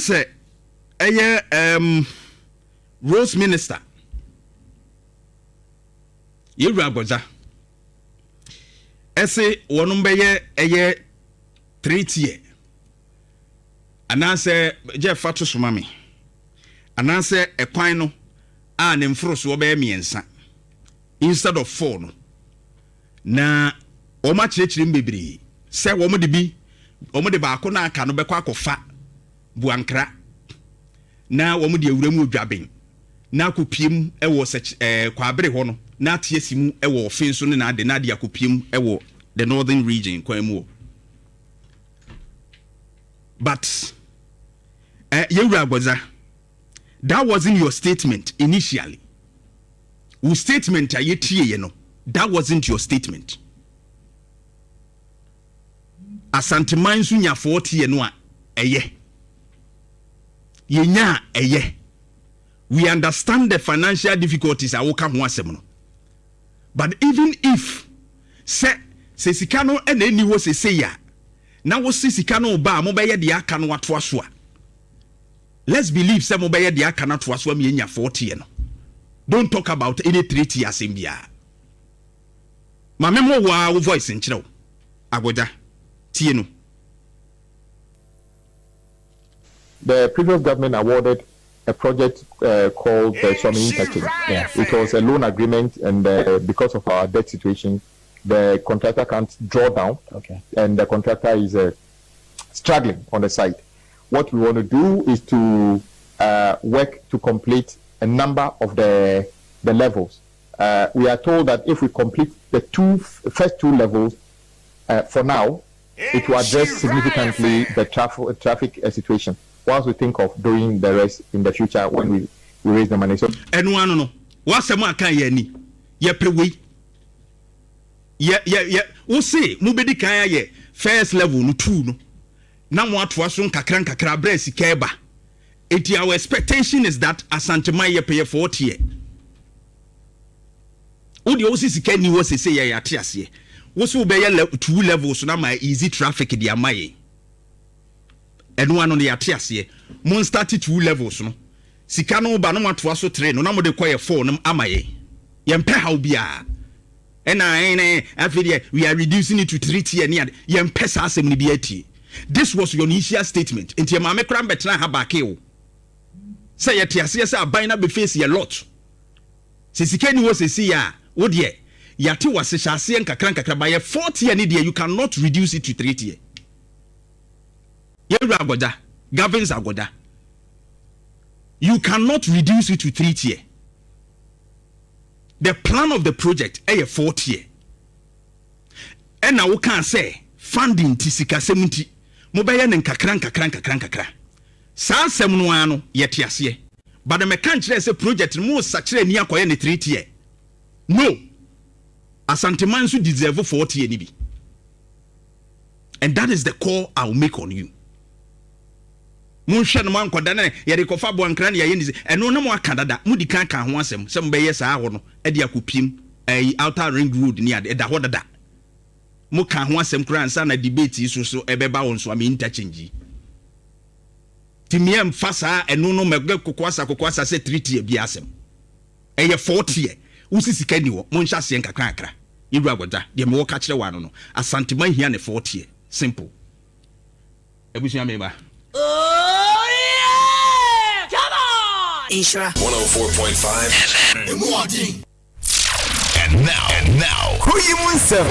say Rose Minister Nhyira Agbodza ese wonum beye 3 tier anase je fato Suame anase ekwan no a ne mforo so be miensa instead of 4 no na o ma kirekire mbebere se wo mo de bi o mo de ba ko na aka no bekọ akofa buankra na wo mo de awura mu odwaben na akopiem ewo kwabere ho no na tiesimu ewo ofin so ne na ade na de akopiem ewo the northern region kwanu. But Nhyira Agbodza, that wasn't your statement initially. Your statement that wasn't your statement. Asante mansu nya 40 no a eye. Yenya eye. We understand the financial difficulties a woka ho asem no. But even if se sika no eni wo se ya na wo sika no ba mo beye de aka no ato aso a, let's believe se mo beye de aka na to aso am yenya 40 no. Don't talk about any 3 asem bia. Ma memo wo voice nkyere wo Agbodza tie no. The previous government awarded a project called the Suame Interchange. Yeah. It was a loan agreement, and because of our debt situation, the contractor can't draw down, and the contractor is struggling on the site. What we want to do is to work to complete a number of the levels. We are told that if we complete the first two levels, for now, it will address significantly the traffic situation. Once we think of doing the rest in the future when we raise the money. So and one no what's a kan ye ni ye prewe ye wo say mu bedi kan ye first level no 2 no na mo atoa so nkakra bra sika eba. Our expectation is that Asante man ye pay 40 ye wo de wo sika ni wo say ye ate ase wo so be ye 2 levels na my easy traffic di amaye. And one on the atiasie, mon started 2 levels no. Sika no ba no matoa so 3 no na mo de koye 4 no amaye. Yempe how bia. We are reducing it to 3 tier near yempe sa asem ni bi ati. This was your initial statement. Enti ma me kra betena ha baake o. Say yetiasie say aban na be face a lot. Se sika ni wo se si ya, wo de yate wase hyase nkakra ba ye 4 tier ni de you cannot reduce it to 3 tier. Nhyira Agbodza, governs Agbodza. You cannot reduce it to 3 tier. The plan of the project is 4 tier. And now we can say funding tisika 70. Mobile nen kakra. Sa sem no ano yete ase. But the mechanic say project mo sachire ni akoye ne 3 tier. No. Asante mansu deserve 4 tier ni bi. And that is the call I'll make on you. Munhwe no man koda na ye de kofa boankra na ye ni eno na mo akadada mudi kan ho asem se mo be ye saa ho no e de akopiem outer ring road ni ade da ho dada mo kan ho asem kra ansa na debate iso so e be ba won so am interchange timiem fasa eno no megbe kokoasa se 3 tier bi asem e ye 4 tier usisika ni wo mo nhya se nkakra akra Nhyira Agbodza de me wo ka kire wa no Asante man hia ne 4 tier simple ebusia me ba. Oh yeah! Come on! Nhyira 104.5 FM. And now, who you want, sir?